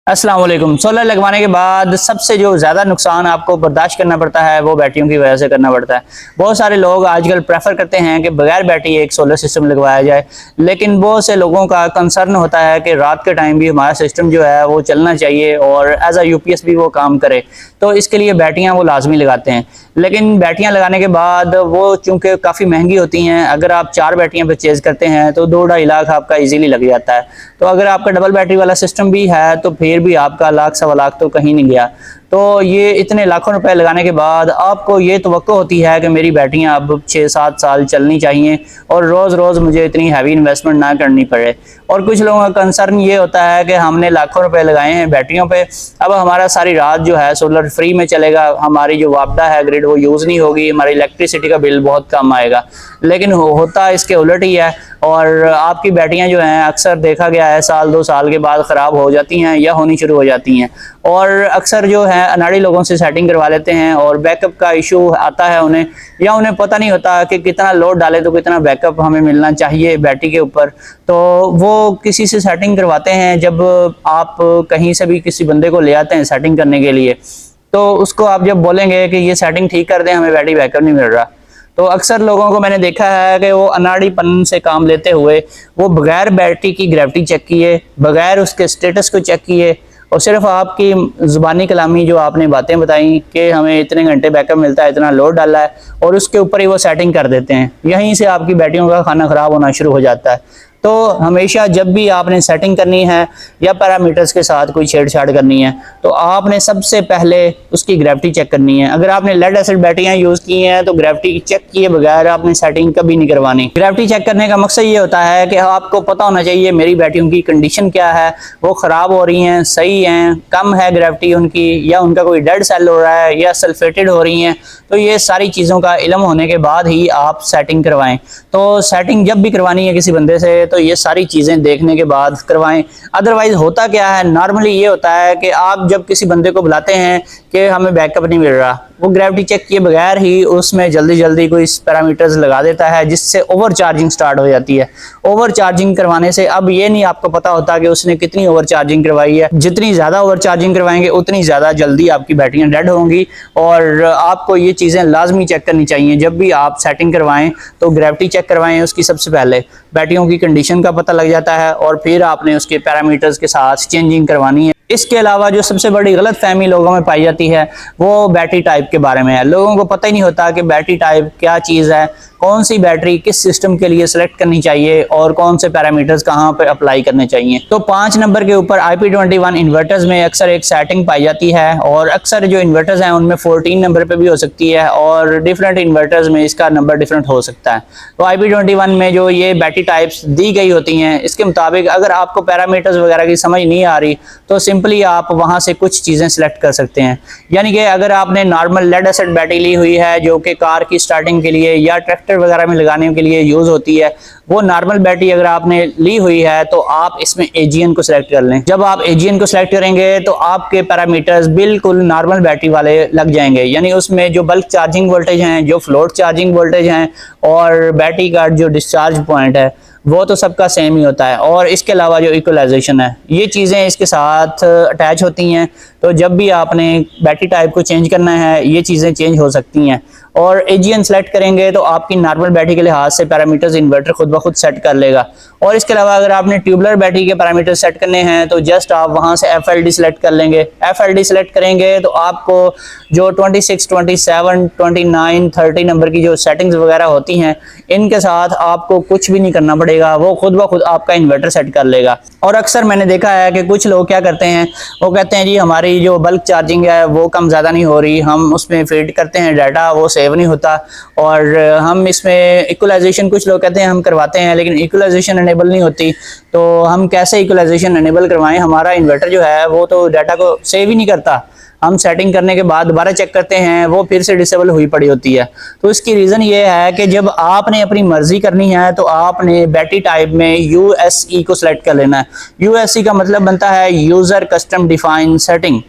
अस्सलाम वालेकुम। सोलर लगवाने के बाद सबसे जो ज़्यादा नुकसान आपको बर्दाश्त करना पड़ता है वो बैटरियों की वजह से करना पड़ता है। बहुत सारे लोग आजकल प्रेफर करते हैं कि बगैर बैटरी एक सोलर सिस्टम लगवाया जाए, लेकिन बहुत से लोगों का कंसर्न होता है कि रात के टाइम भी हमारा सिस्टम जो है वो चलना चाहिए और एज अ यूपीएस भी वो काम करे, तो इसके लिए बैटरियाँ वो लाजमी लगाते हैं। लेकिन बैटरियाँ लगाने के बाद वो चूँकि काफ़ी महंगी होती हैं, अगर आप 4 बैटरियाँ परचेज़ करते हैं तो 2-2.5 लाख आपका ईजीली लग जाता है। तो अगर आपका डबल बैटरी वाला सिस्टम भी है तो फिर भी आपका लाख सवा लाख तो कहीं नहीं गया। तो ये इतने लाखों रुपए लगाने के बाद आपको ये तवक्को होती है कि मेरी बैटरियाँ अब 6-7 साल चलनी चाहिए और रोज़ रोज़ मुझे इतनी हैवी इन्वेस्टमेंट ना करनी पड़े। और कुछ लोगों का कंसर्न ये होता है कि हमने लाखों रुपए लगाए हैं बैटरियों पे, अब हमारा सारी रात जो है सोलर फ्री में चलेगा, हमारी जो वापदा है ग्रिड वो यूज़ नहीं होगी, हमारी इलेक्ट्रिसिटी का बिल बहुत कम आएगा। लेकिन होता इसके उलट ही है और आपकी बैटरियाँ जो हैं अक्सर देखा गया है साल 2 साल के बाद ख़राब हो जाती हैं या होनी शुरू हो जाती हैं। और अक्सर जो है अनाड़ी लोगों से सेटिंग करवा लेते हैं और बैकअप का इशू आता है उन्हें, या उन्हें पता नहीं होता कि कितना लोड डाले तो कितना बैकअप हमें मिलना चाहिए बैटरी के ऊपर। तो वो किसी से सेटिंग करवाते हैं, जब आप कहीं से भी किसी बंदे को ले आते हैं सेटिंग करने के लिए, तो उसको आप जब बोलेंगे कि ये सेटिंग ठीक कर दें, हमें बैटरी बैकअप नहीं मिल रहा, तो अक्सर लोगों को मैंने देखा है कि वो अनाड़ीपन से काम लेते हुए वो बगैर बैटरी की ग्रेविटी चेक किए, बगैर उसके स्टेटस को चेक किए और सिर्फ आपकी ज़ुबानी कलामी जो आपने बातें बताई कि हमें इतने घंटे बैकअप मिलता है, इतना लोड डाला है, और उसके ऊपर ही वो सेटिंग कर देते हैं। यहीं से आपकी बैटरियों का खाना ख़राब होना शुरू हो जाता है। तो हमेशा जब भी आपने सेटिंग करनी है या पैरामीटर्स के साथ कोई छेड़छाड़ करनी है तो आपने सबसे पहले उसकी ग्रेविटी चेक करनी है। अगर आपने लेड एसिड बैटरियां यूज़ की हैं तो ग्रेविटी चेक किए बगैर आपने सेटिंग कभी नहीं करवानी। ग्रेविटी चेक करने का मकसद ये होता है कि आपको पता होना चाहिए मेरी बैटरियों की कंडीशन क्या है, वो ख़राब हो रही हैं, सही हैं, कम है ग्रेविटी उनकी, या उनका कोई डेड सेल हो रहा है या सल्फेटेड हो रही हैं। तो ये सारी चीज़ों का इल्म होने के बाद ही आप सेटिंग करवाएं। तो सेटिंग जब भी करवानी है किसी बंदे से तो ये सारी चीज़ें देखने के बाद करवाएं। अदरवाइज होता क्या है, नॉर्मली ये होता है कि आप जब किसी बंदे को बुलाते हैं कि हमें बैकअप नहीं मिल रहा, वो ग्रेविटी चेक किए बगैर ही उसमें जल्दी जल्दी कोई पैरामीटर्स लगा देता है जिससे ओवर चार्जिंग स्टार्ट हो जाती है। ओवर चार्जिंग करवाने से अब ये नहीं आपको पता होता कि उसने कितनी ओवर चार्जिंग करवाई है। जितनी ज़्यादा ओवर चार्जिंग करवाएंगे उतनी ज़्यादा जल्दी आपकी बैटरियाँ डेड होंगी। और आपको ये चीज़ें लाजमी चेक करनी चाहिए जब भी आप सेटिंग करवाएं, तो ग्रेविटी चेक करवाएं उसकी सबसे पहले, बैटरियों की कंडीशन का पता लग जाता है और फिर आपने उसके पैरामीटर्स के साथ चेंजिंग करवानी है। इसके अलावा जो सबसे बड़ी गलतफहमी लोगों में पाई जाती है वो बैटरी टाइप के बारे में है। लोगों को पता ही नहीं होता कि बैटरी टाइप क्या चीज़ है, कौन सी बैटरी किस सिस्टम के लिए सेलेक्ट करनी चाहिए और कौन से पैरामीटर्स कहाँ पर अप्लाई करने चाहिए। तो 5 नंबर के ऊपर IP21 इन्वर्टर्स में अक्सर एक सेटिंग पाई जाती है और अक्सर जो इन्वर्टर्स हैं उनमें 14 नंबर पे भी हो सकती है और डिफरेंट इन्वर्टर्स में इसका नंबर डिफरेंट हो सकता है। तो IP21 में जो ये बैटरी टाइप्स दी गई होती हैं इसके मुताबिक अगर आपको पैरामीटर्स वगैरह की समझ नहीं आ रही तो सिंपली आप वहाँ से कुछ चीज़ें सिलेक्ट कर सकते हैं। यानी कि अगर आपने नॉर्मल लेड एसिड बैटरी ली हुई है जो कि कार की स्टार्टिंग के लिए या ट्रैक्टर वगैरह में लगाने के लिए यूज़ होती है, वो नॉर्मल बैटरी अगर आपने ली हुई है तो आप इसमें AGN को सिलेक्ट कर लें। जब आप AGN को सिलेक्ट करेंगे तो आपके पैरामीटर्स बिल्कुल नॉर्मल बैटरी वाले लग जाएंगे, यानी उसमें जो बल्क चार्जिंग वोल्टेज हैं, जो फ्लोट चार्जिंग वोल्टेज हैं और बैटरी का जो डिस्चार्ज पॉइंट है वो तो सबका सेम ही होता है। और इसके अलावा जो इक्वलाइजेशन है, ये चीज़ें इसके साथ अटैच होती हैं। तो जब भी आपने बैटरी टाइप को चेंज करना है ये चीज़ें चेंज हो सकती हैं। और AGN सेलेक्ट करेंगे तो आपकी नॉर्मल बैटरी के लिहाज से पैरामीटर्स इन्वर्टर खुद ब खुद सेट कर लेगा। और इसके अलावा अगर आपने ट्यूबुलर बैटरी के पैरामीटर सेट करने हैं तो जस्ट आप वहाँ से FLD सेलेक्ट कर लेंगे। FLD सेलेक्ट करेंगे तो आपको जो 26, 27, 29, 30 नंबर की जो सेटिंग्स वगैरह होती हैं इनके साथ आपको कुछ भी नहीं करना पड़ेगा, वो खुद ब खुद आपका इन्वर्टर सेट कर लेगा। और अक्सर मैंने देखा है कि कुछ लोग क्या करते हैं, वो कहते हैं जी हमारी जो बल्क चार्जिंग है वो कम ज़्यादा नहीं हो रही, हम उसमें फीड करते हैं डाटा वो सेव नहीं होता, और हम इसमें इक्वलाइजेशन कुछ लोग कहते हैं हम करवाते हैं लेकिन इक्वलाइजेशन अनेबल नहीं होती। तो हम कैसे इक्वलाइजेशन अनेबल करवाएं, हमारा इन्वर्टर जो है वो तो डाटा को सेव ही नहीं करता, हम सेटिंग करने के बाद दोबारा चेक करते हैं वो फिर से डिसेबल हुई पड़ी होती है। तो इसकी रीज़न ये है कि जब आपने अपनी मर्जी करनी है तो आपने बैटरी टाइप में USE को सिलेक्ट कर लेना है। USE का मतलब बनता है यूज़र कस्टम डिफाइन सेटिंग।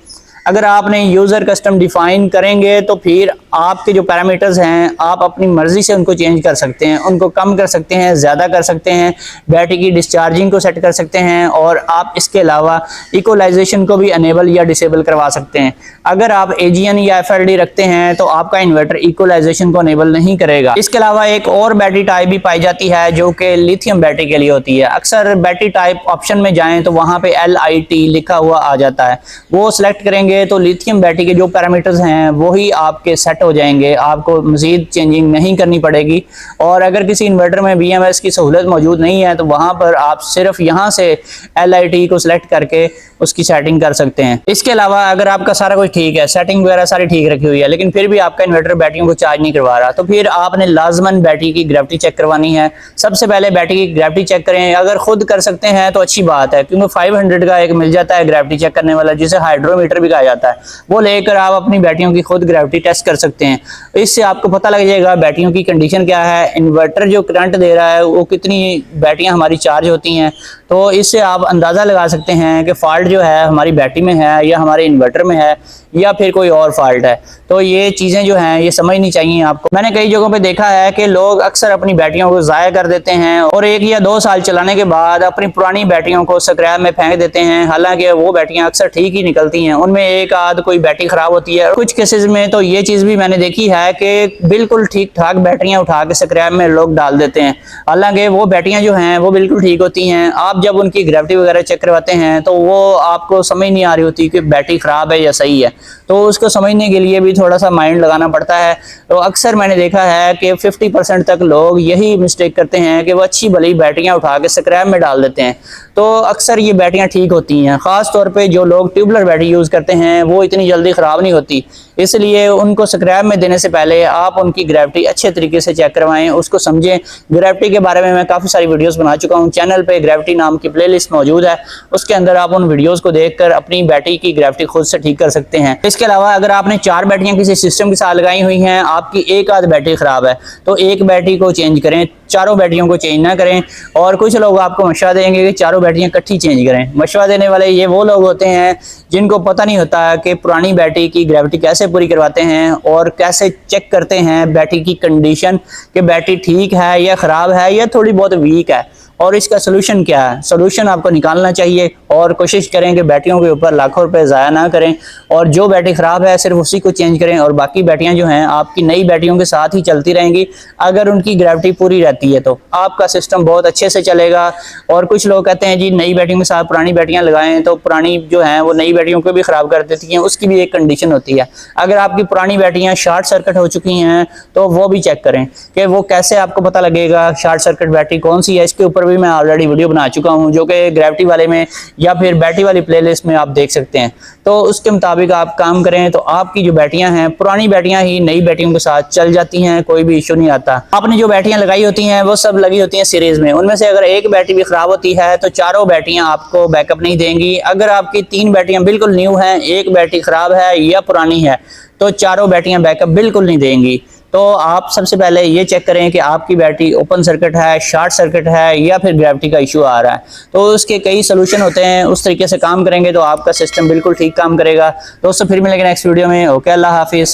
अगर आपने यूज़र कस्टम डिफाइन करेंगे तो फिर आपके जो पैरामीटर्स हैं आप अपनी मर्जी से उनको चेंज कर सकते हैं, उनको कम कर सकते हैं, ज़्यादा कर सकते हैं, बैटरी की डिस्चार्जिंग को सेट कर सकते हैं, और आप इसके अलावा इक्वलाइजेशन को भी अनेबल या डिसेबल करवा सकते हैं। अगर आप AGN या FLD रखते हैं तो आपका इन्वर्टर इक्वलाइजेशन को अनेबल नहीं करेगा। इसके अलावा एक और बैटरी टाइप भी पाई जाती है जो कि लिथियम बैटरी के लिए होती है। अक्सर बैटरी टाइप ऑप्शन में जाएं तो वहां पे LIT लिखा हुआ आ जाता है, वो सिलेक्ट करेंगे तो लिथियम बैटरी के जो पैरामीटर्स हैं वही आपके सेट हो जाएंगे, आपको मजीद चेंजिंग नहीं करनी पड़ेगी। और अगर किसी इन्वर्टर में BMS की सहूलत मौजूद नहीं है तो वहां पर आप सिर्फ यहां से LIT को सिलेक्ट करके उसकी सेटिंग कर सकते हैं। इसके अलावा अगर आपका सारा कुछ ठीक है, सेटिंग वगैरह सारी ठीक रखी हुई है, लेकिन फिर भी आपका इन्वर्टर बैटरियों को चार्ज नहीं करवा रहा, तो फिर आपने लाजमन बैटरी की ग्रेविटी चेक करवानी है। सबसे पहले बैटरी की ग्रेविटी चेक करें, अगर खुद कर सकते हैं तो अच्छी बात है, क्योंकि 500 का एक मिल जाता है ग्रेविटी चेक करने वाला, जिसे हाइड्रोमीटर भी कहा जाता है, वो लेकर आप अपनी बैटरियों की खुद ग्रेविटी टेस्ट कर सकते हैं। इससे आपको पता लग जाएगा बैटरियों की कंडीशन क्या है, इन्वर्टर जो करंट दे रहा है वो कितनी बैटरियां हमारी चार्ज होती हैं। तो इससे आप अंदाज़ा लगा सकते हैं कि फॉल्ट जो है हमारी बैटरी में है या हमारे इन्वर्टर में है या फिर कोई और फॉल्ट है। तो ये चीज़ें जो हैं ये समझनी चाहिए आपको। मैंने कई जगहों पे देखा है कि लोग अक्सर अपनी बैटरियों को ज़ाया कर देते हैं और 1 या 2 साल चलाने के बाद अपनी पुरानी बैटरियों को स्क्रैप में फेंक देते हैं। हालांकि वो बैटरियां अक्सर ठीक ही निकलती हैं, उनमें एक आध कोई बैटरी ख़राब होती है। कुछ केसेस में तो ये चीज़ भी मैंने देखी है कि बिल्कुल ठीक ठाक बैटरियाँ उठा के स्क्रैप में लोग डाल देते हैं, हालांकि वो बैटरियाँ जो हैं वो बिल्कुल ठीक होती हैं। आप जब उनकी ग्रेविटी वगैरह चेक करवाते हैं तो वो आपको समझ नहीं आ रही होती कि बैटरी ख़राब है या सही है, तो उसको समझने के लिए भी थोड़ा सा माइंड लगाना पड़ता है। तो अक्सर मैंने देखा है कि 50% तक लोग यही मिस्टेक करते हैं कि वो अच्छी भली बैटरियां उठा के स्क्रैप में डाल देते हैं। तो अक्सर ये बैटरियां ठीक होती हैं, ख़ास तौर पे जो लोग ट्यूबलर बैटरी यूज़ करते हैं वो इतनी जल्दी ख़राब नहीं होती, इसलिए उनको स्क्रैप में देने से पहले आप उनकी ग्रेविटी अच्छे तरीके से चेक करवाएं, उसको समझें। ग्रेविटी के बारे में मैं काफ़ी सारी वीडियोस बना चुका हूं, चैनल पे ग्रेविटी नाम की प्लेलिस्ट मौजूद है, उसके अंदर आप उन वीडियोस को देखकर अपनी बैटरी की ग्रेविटी खुद से ठीक कर सकते हैं। इसके अलावा अगर आपने 4 बैटरियां किसी सिस्टम के साथ लगाई हुई हैं, आपकी एक आध बैटरी ख़राब है तो एक बैटरी को चेंज करें, चारों बैटरियों को चेंज ना करें। और कुछ लोग आपको मशवरा देंगे कि चारों बैटरियां इकट्ठी चेंज करें। मशवरा देने वाले ये वो लोग होते हैं जिनको पता नहीं होता कि पुरानी बैटरी की ग्रेविटी कैसे पूरी करवाते हैं और कैसे चेक करते हैं बैटरी की कंडीशन कि बैटरी ठीक है या ख़राब है या थोड़ी बहुत वीक है, और इसका सोल्यूशन क्या है। सोल्यूशन आपको निकालना चाहिए और कोशिश करें कि बैटरियों के ऊपर लाखों रुपए ज़ाया ना करें, और जो बैटरी ख़राब है सिर्फ उसी को चेंज करें, और बाकी बैटरियां जो हैं आपकी नई बैटरियों के साथ ही चलती रहेंगी। अगर उनकी ग्रेविटी पूरी रहती है तो आपका सिस्टम बहुत अच्छे से चलेगा। और कुछ लोग कहते हैं जी नई बैटरियों के साथ पुरानी बैटरियां लगाएं, तो पुरानी जो हैं वो नई बैटरियों को भी ख़राब कर देती हैं, उसकी भी एक कंडीशन होती है। अगर आपकी पुरानी बैटरियाँ शॉर्ट सर्किट हो चुकी हैं तो वो भी चेक करें कि वो कैसे आपको पता लगेगा शॉर्ट सर्किट बैटरी कौन सी है। इसके ऊपर भी मैं ऑलरेडी वीडियो बना चुका हूं जो कि ग्रेविटी वाले में या फिर बैटरी वाली प्लेलिस्ट में आप देख सकते हैं। तो उसके मुताबिक आप काम करें तो आपकी जो बैटरियां हैं पुरानी बैटरियां ही नई बैटरियों के साथ चल जाती हैं, कोई भी इशू नहीं आता। आपने जो बैटरियां लगाई होती हैं वो सब लगी होती हैं सीरीज में, उनमें से अगर एक बैटरी भी खराब होती है तो चारों बैटरियां आपको बैकअप नहीं देंगी। अगर आपकी 3 बैटरियां बिल्कुल न्यू हैं, एक बैटरी खराब है या पुरानी है, तो चारों बैटरियां बैकअप बिल्कुल नहीं देंगी। तो आप सबसे पहले ये चेक करें कि आपकी बैटरी ओपन सर्किट है, शॉर्ट सर्किट है या फिर ग्रेविटी का इशू आ रहा है। तो उसके कई सोल्यूशन होते हैं, उस तरीके से काम करेंगे तो आपका सिस्टम बिल्कुल ठीक काम करेगा। दोस्तों फिर मिलेंगे नेक्स्ट वीडियो में। ओके, अल्लाह हाफिज़।